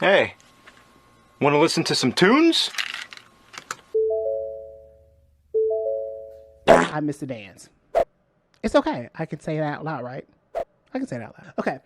Hey, want to listen to some tunes? I miss Sedans. It's okay. I can say it out loud, right? I can say it out loud. Okay.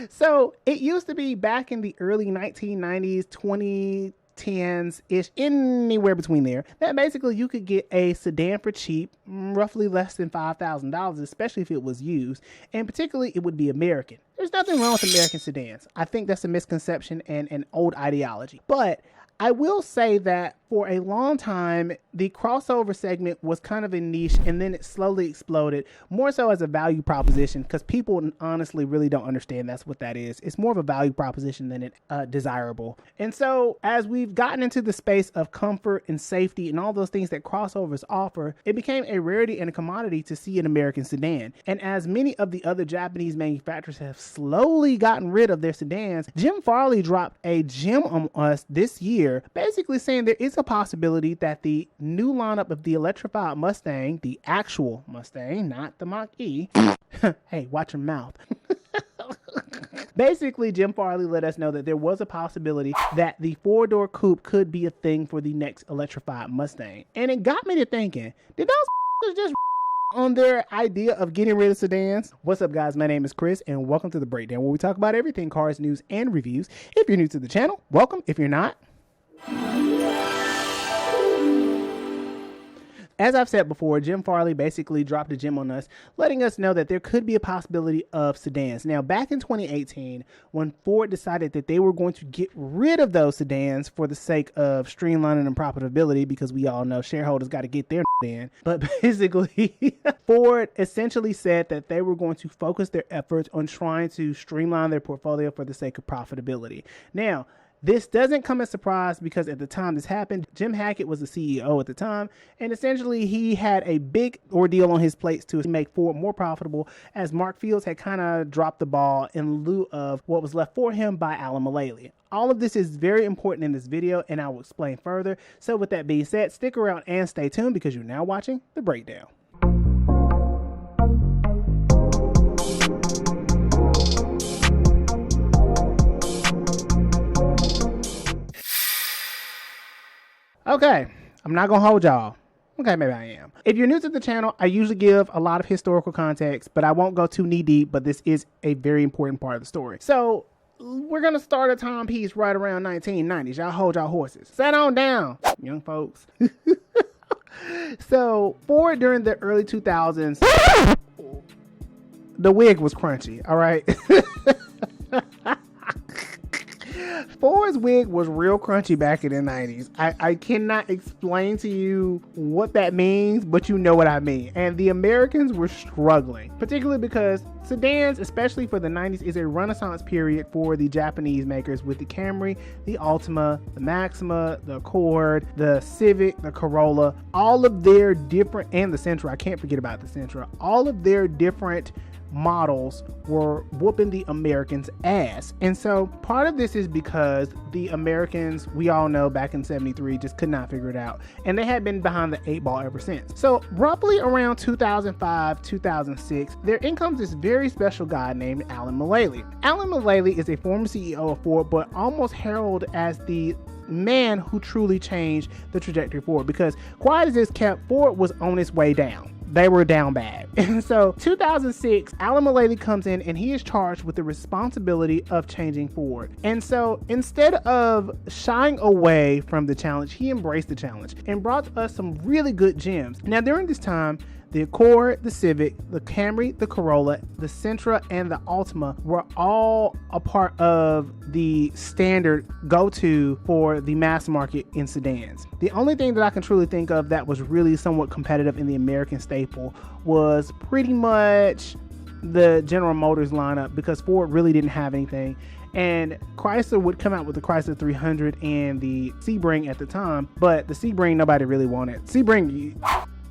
So it used to be back in the early 1990s, 2010s-ish, anywhere between there, that basically you could get a sedan for cheap, roughly less than $5,000, especially if it was used. And particularly, it would be American. There's nothing wrong with American sedans. I think that's a misconception and an old ideology. But I will say that for a long time, the crossover segment was kind of a niche, and then it slowly exploded, more so as a value proposition, because people honestly really don't understand that's what that is. It's more of a value proposition than it desirable. And so as we've gotten into the space of comfort and safety and all those things that crossovers offer, it became a rarity and a commodity to see an American sedan. And as many of the other Japanese manufacturers have slowly gotten rid of their sedans, Jim Farley dropped a gem on us this year, basically saying there is a possibility that the new lineup of the electrified Mustang, the actual Mustang, not the Mach-E, hey, watch your mouth. Basically, Jim Farley let us know that there was a possibility that the four-door coupe could be a thing for the next electrified Mustang. And it got me to thinking, did those just on their idea of getting rid of sedans? What's up, guys? My name is Chris, and welcome to The Breakdown, where we talk about everything cars, news, and reviews. If you're new to the channel, welcome. If you're not, as I've said before, Jim Farley basically dropped a gem on us, letting us know that there could be a possibility of sedans. Now, back in 2018, when Ford decided that they were going to get rid of those sedans for the sake of streamlining and profitability, because we all know shareholders got to get their in. But basically, Ford essentially said that they were going to focus their efforts on trying to streamline their portfolio for the sake of profitability. Now, this doesn't come as a surprise because at the time this happened, Jim Hackett was the CEO at the time, and essentially he had a big ordeal on his plate to make Ford more profitable, as Mark Fields had kind of dropped the ball in lieu of what was left for him by Alan Mulally. All of this is very important in this video, and I will explain further. So with that being said, stick around and stay tuned because you're now watching The Breakdown. Okay, I'm not gonna hold y'all. Okay, maybe I am. If you're new to the channel, I usually give a lot of historical context, but I won't go too knee deep, but this is a very important part of the story. So we're gonna start a timepiece right around 1990s. Y'all hold y'all horses. Set on down, young folks. So Ford during the early 2000s, the wig was crunchy, all right? Ford's wig was real crunchy back in the 90s. I cannot explain to you what that means, but you know what I mean. And the Americans were struggling, particularly because sedans, especially for the 90s, is a renaissance period for the Japanese makers with the Camry, the Altima, the Maxima, the Accord, the Civic, the Corolla, all of their different, and the Sentra, I can't forget about the Sentra, all of their different models were whooping the Americans' ass. And so part of this is because the Americans, we all know back in 73, just could not figure it out, and they had been behind the 8 ball ever since. So roughly around 2005, 2006, there in comes this very special guy named Alan Mulally. Alan Mulally is a former CEO of Ford, but almost heralded as the man who truly changed the trajectory forward, because quiet as it's kept, Ford was on its way down. They were down bad. And so 2006, Alan Mulally comes in and he is charged with the responsibility of changing Ford. And so instead of shying away from the challenge, he embraced the challenge and brought us some really good gems. Now during this time, the Accord, the Civic, the Camry, the Corolla, the Sentra, and the Altima were all a part of the standard go-to for the mass market in sedans. The only thing that I can truly think of that was really somewhat competitive in the American staple was pretty much the General Motors lineup, because Ford really didn't have anything. And Chrysler would come out with the Chrysler 300 and the Sebring at the time, but the Sebring nobody really wanted. Sebring,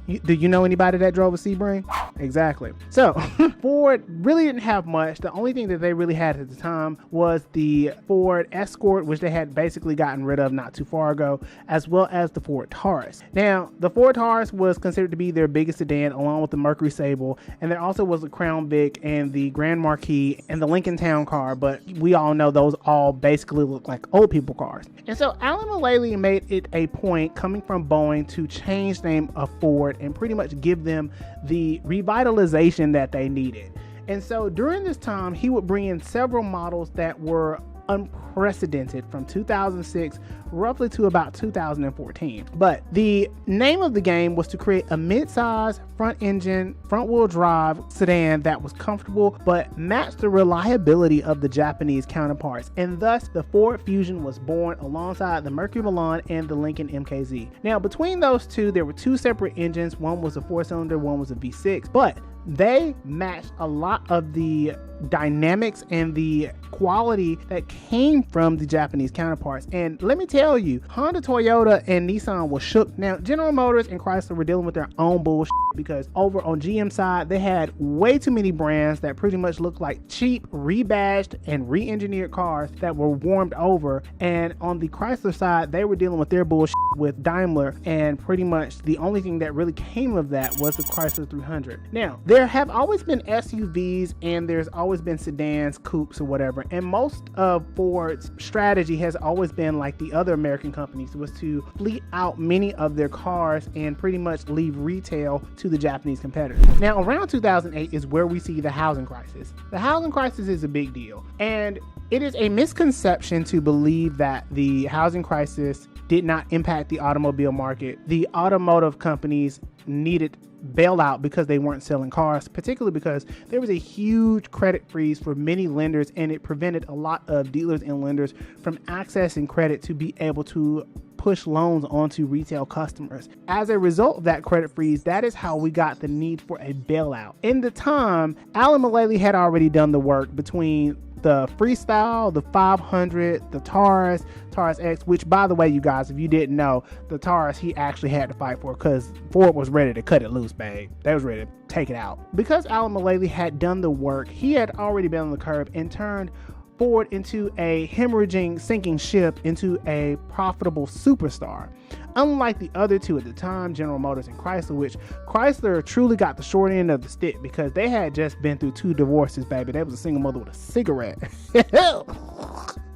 Do you know anybody that drove a Sebring? Exactly. So Ford really didn't have much. The only thing that they really had at the time was the Ford Escort, which they had basically gotten rid of not too far ago, as well as the Ford Taurus. Now, the Ford Taurus was considered to be their biggest sedan, along with the Mercury Sable, and there also was the Crown Vic and the Grand Marquis and the Lincoln Town Car, but we all know those all basically look like old people cars. And so Alan Mulally made it a point, coming from Boeing, to change the name of Ford and pretty much give them the revitalization that they needed. And so during this time, he would bring in several models that were unprecedented from 2006 roughly to about 2014. But the name of the game was to create a mid-size front engine, front wheel drive sedan that was comfortable but matched the reliability of the Japanese counterparts. And thus the Ford Fusion was born alongside the Mercury Milan and the Lincoln MKZ. Now between those two, there were two separate engines. One was a 4-cylinder, one was a V6, but they matched a lot of the dynamics and the quality that came from the Japanese counterparts. And let me tell you, Honda, Toyota, and Nissan was shook. Now, General Motors and Chrysler were dealing with their own bullshit because over on GM side, they had way too many brands that pretty much looked like cheap, rebadged, and re-engineered cars that were warmed over. And on the Chrysler side, they were dealing with their bullshit with Daimler, and pretty much the only thing that really came of that was the Chrysler 300. Now, there have always been SUVs and there's always been sedans, coupes, or whatever. And most of Ford's strategy has always been, like the other American companies, was to fleet out many of their cars and pretty much leave retail to the Japanese competitors. Now, around 2008 is where we see the housing crisis. The housing crisis is a big deal, and it is a misconception to believe that the housing crisis did not impact the automobile market. The automotive companies needed bailout because they weren't selling cars, particularly because there was a huge credit freeze for many lenders, and it prevented a lot of dealers and lenders from accessing credit to be able to push loans onto retail customers. As a result of that credit freeze, that is how we got the need for a bailout. In the time, Alan Mulally had already done the work between the Freestyle, the 500, the Taurus X, which, by the way, you guys, if you didn't know, the Taurus he actually had to fight for because Ford was ready to cut it loose, babe. They was ready to take it out. Because Alan Mulally had done the work, he had already been on the curve and turned Ford into a hemorrhaging, sinking ship into a profitable superstar. Unlike the other two at the time, General Motors and Chrysler, which Chrysler truly got the short end of the stick because they had just been through 2 divorces, baby. They was a single mother with a cigarette.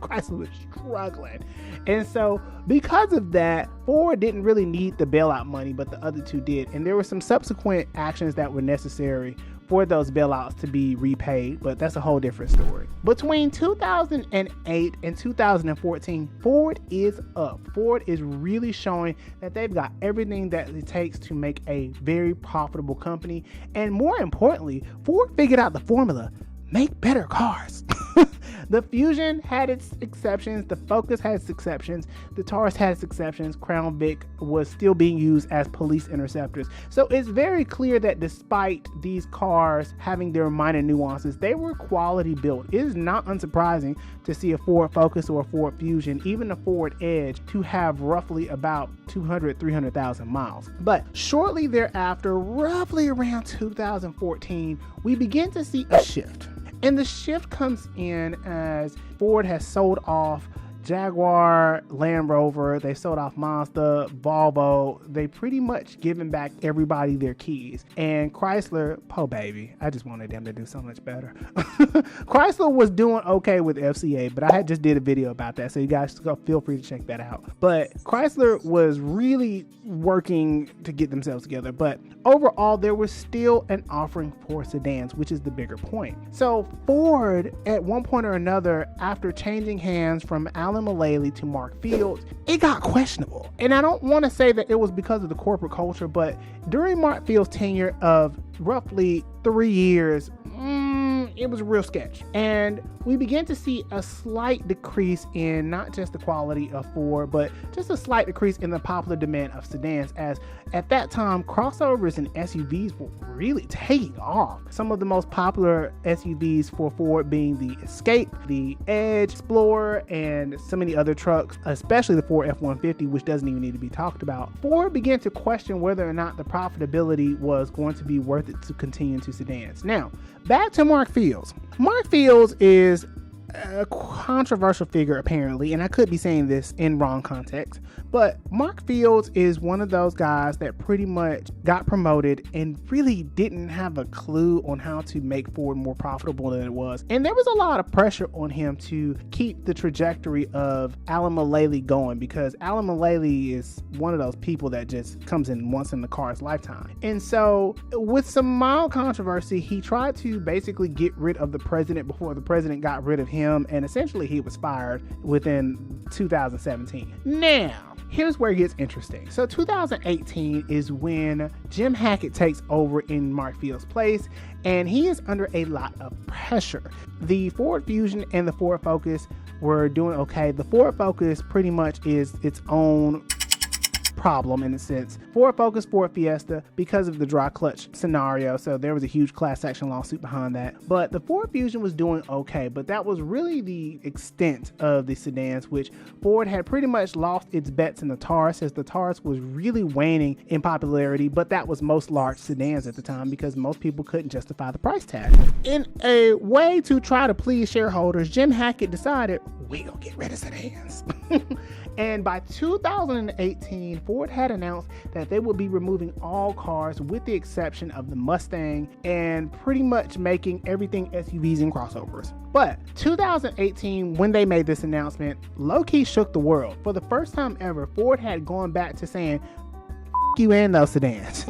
Chrysler was struggling. And so because of that, Ford didn't really need the bailout money, but the other two did. And there were some subsequent actions that were necessary for those bailouts to be repaid, but that's a whole different story. Between 2008 and 2014, Ford is up. Ford is really showing that they've got everything that it takes to make a very profitable company. And more importantly, Ford figured out the formula: make better cars. The Fusion had its exceptions, the Focus had its exceptions, the Taurus had its exceptions, Crown Vic was still being used as police interceptors. So it's very clear that despite these cars having their minor nuances, they were quality built. It is not unsurprising to see a Ford Focus or a Ford Fusion, even a Ford Edge, to have roughly about 300,000 miles. But shortly thereafter, roughly around 2014, we begin to see a shift. And the shift comes in as Ford has sold off Jaguar, Land Rover, they sold off Mazda, Volvo. They pretty much given back everybody their keys. And Chrysler, oh baby, I just wanted them to do so much better. Chrysler was doing okay with FCA, but I had just did a video about that, so you guys feel free to check that out. But Chrysler was really working to get themselves together. But overall, there was still an offering for sedans, which is the bigger point. So Ford, at one point or another, after changing hands from Alan Mulally to Mark Fields, it got questionable. And I don't want to say that it was because of the corporate culture, but during Mark Fields' tenure of roughly 3 years, it was real sketch. And we began to see a slight decrease in not just the quality of Ford, but just a slight decrease in the popular demand of sedans, as at that time, crossovers and SUVs were really taking off. Some of the most popular SUVs for Ford being the Escape, the Edge, Explorer, and so many other trucks, especially the Ford F-150, which doesn't even need to be talked about. Ford began to question whether or not the profitability was going to be worth it to continue into sedans. Now, back to Mark Fields. Mark Fields is a controversial figure apparently, and I could be saying this in wrong context, but Mark Fields is one of those guys that pretty much got promoted and really didn't have a clue on how to make Ford more profitable than it was. And there was a lot of pressure on him to keep the trajectory of Alan Mulally going, because Alan Mulally is one of those people that just comes in once in the car's lifetime. And so with some mild controversy, he tried to basically get rid of the president before the president got rid of him, and essentially he was fired within 2017. Now, here's where it gets interesting. So 2018 is when Jim Hackett takes over in Mark Fields' place, and he is under a lot of pressure. The Ford Fusion and the Ford Focus were doing okay. The Ford Focus pretty much is its own problem in a sense. Ford Focus, Ford Fiesta, because of the dry clutch scenario, so there was a huge class action lawsuit behind that. But the Ford Fusion was doing okay, but that was really the extent of the sedans, which Ford had pretty much lost its bets in the Taurus, as the Taurus was really waning in popularity, but that was most large sedans at the time because most people couldn't justify the price tag. In a way to try to please shareholders, Jim Hackett decided, we gonna get rid of sedans. And by 2018, Ford had announced that they would be removing all cars with the exception of the Mustang and pretty much making everything SUVs and crossovers. But 2018, when they made this announcement, low-key shook the world. For the first time ever, Ford had gone back to saying, F you and those sedans.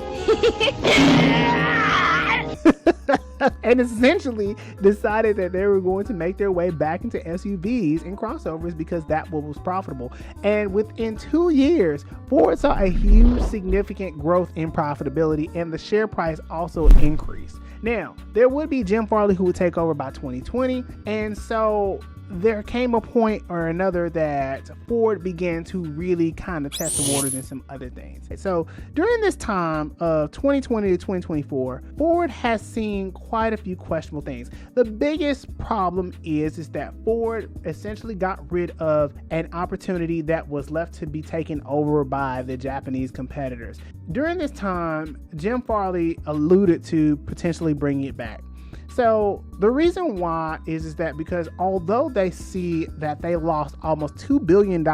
And essentially decided that they were going to make their way back into SUVs and crossovers because that was profitable. And within 2 years, Ford saw a huge significant growth in profitability, and the share price also increased. Now, there would be Jim Farley who would take over by 2020, and so there came a point or another that Ford began to really kind of test the waters in some other things. So during this time of 2020 to 2024, Ford has seen quite a few questionable things. The biggest problem is that Ford essentially got rid of an opportunity that was left to be taken over by the Japanese competitors. During this time, Jim Farley alluded to potentially bringing it back. So the reason why is that because although they see that they lost almost $2 billion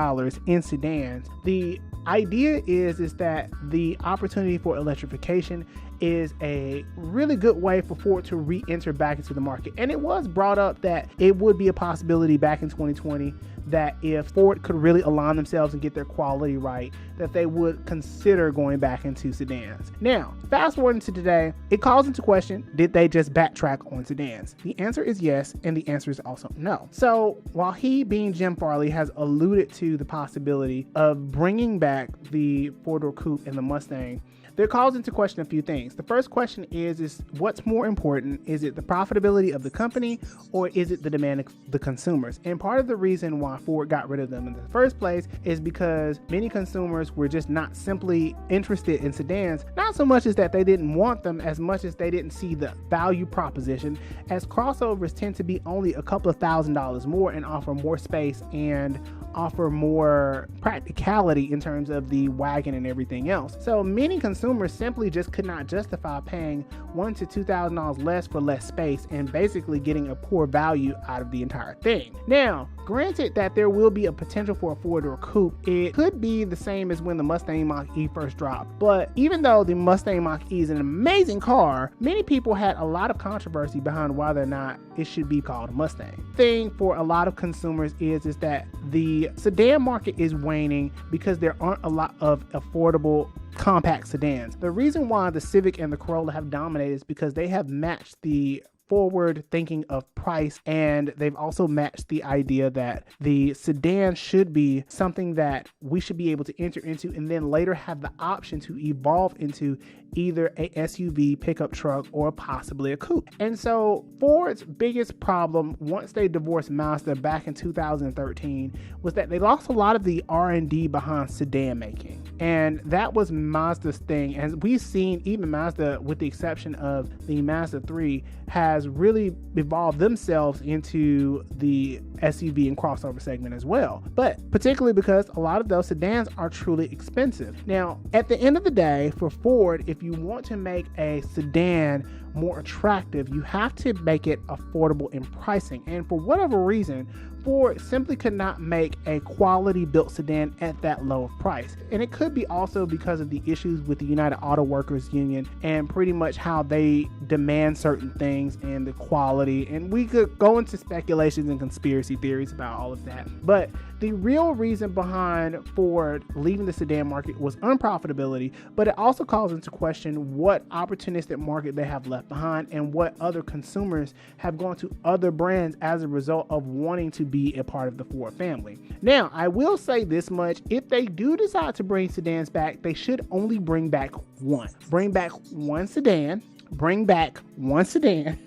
in sedans, the idea is that the opportunity for electrification is a really good way for Ford to re-enter back into the market. And it was brought up that it would be a possibility back in 2020 that if Ford could really align themselves and get their quality right, that they would consider going back into sedans. Now, fast forwarding to today, it calls into question, did they just backtrack on sedans? The answer is yes, and the answer is also no. So while he, being Jim Farley, has alluded to the possibility of bringing back the four-door coupe and the Mustang, there calls into question a few things. The first question is what's more important? Is it the profitability of the company, or is it the demand of the consumers? And part of the reason why Ford got rid of them in the first place is because many consumers were just not simply interested in sedans, not so much as that they didn't want them, as much as they didn't see the value proposition, as crossovers tend to be only a couple of $1,000s more and offer more space and offer more practicality in terms of the wagon and everything else. So many consumers simply just could not justify paying $1,000 to $2,000 less for less space and basically getting a poor value out of the entire thing. Now, granted that there will be a potential for a four-door coupe, it could be the same as when the Mustang Mach-E first dropped. But even though the Mustang Mach-E is an amazing car, many people had a lot of controversy behind whether or not it should be called a Mustang. The thing for a lot of consumers is that the sedan market is waning because there aren't a lot of affordable compact sedans. The reason why the Civic and the Corolla have dominated is because they have matched the forward thinking of price, and they've also matched the idea that the sedan should be something that we should be able to enter into and then later have the option to evolve into either a SUV, pickup truck, or possibly a coupe. And so Ford's biggest problem once they divorced Mazda back in 2013 was that they lost a lot of the R&D behind sedan making. And that was Mazda's thing. And we've seen even Mazda, with the exception of the Mazda 3, has really evolved themselves into the SUV and crossover segment as well. But particularly because a lot of those sedans are truly expensive. Now, at the end of the day, for Ford, if you want to make a sedan more attractive, you have to make it affordable in pricing. And for whatever reason, Ford simply could not make a quality built sedan at that low of price. And it could be also because of the issues with the United Auto Workers Union and pretty much how they demand certain things and the quality. And we could go into speculations and conspiracy theories about all of that. But the real reason behind Ford leaving the sedan market was unprofitability, but it also calls into question what opportunistic market they have left behind and what other consumers have gone to other brands as a result of wanting to be a part of the Ford family. Now, I will say this much: if they do decide to bring sedans back, they should only bring back one. Bring back one sedan, bring back one sedan,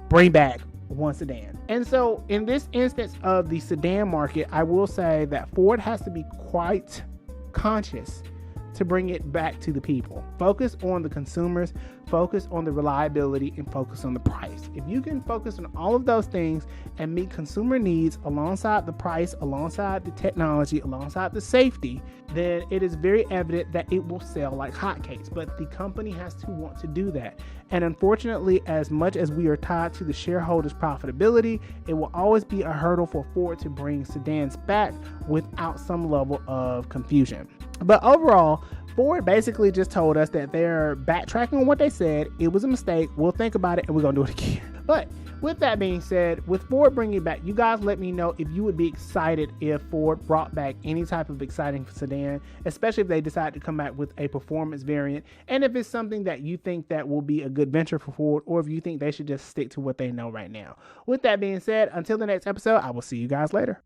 bring back one sedan. And so in this instance of the sedan market, I will say that Ford has to be quite conscious to bring it back to the people. Focus on the consumers, focus on the reliability, and focus on the price. If you can focus on all of those things and meet consumer needs alongside the price, alongside the technology, alongside the safety, then it is very evident that it will sell like hotcakes. But the company has to want to do that. And unfortunately, as much as we are tied to the shareholders' profitability, it will always be a hurdle for Ford to bring sedans back without some level of confusion. But overall, Ford basically just told us that they're backtracking on what they said. It was a mistake. We'll think about it and we're going to do it again. But with that being said, with Ford bringing it back, you guys let me know if you would be excited if Ford brought back any type of exciting sedan, especially if they decide to come back with a performance variant, and if it's something that you think that will be a good venture for Ford, or if you think they should just stick to what they know right now. With that being said, until the next episode, I will see you guys later.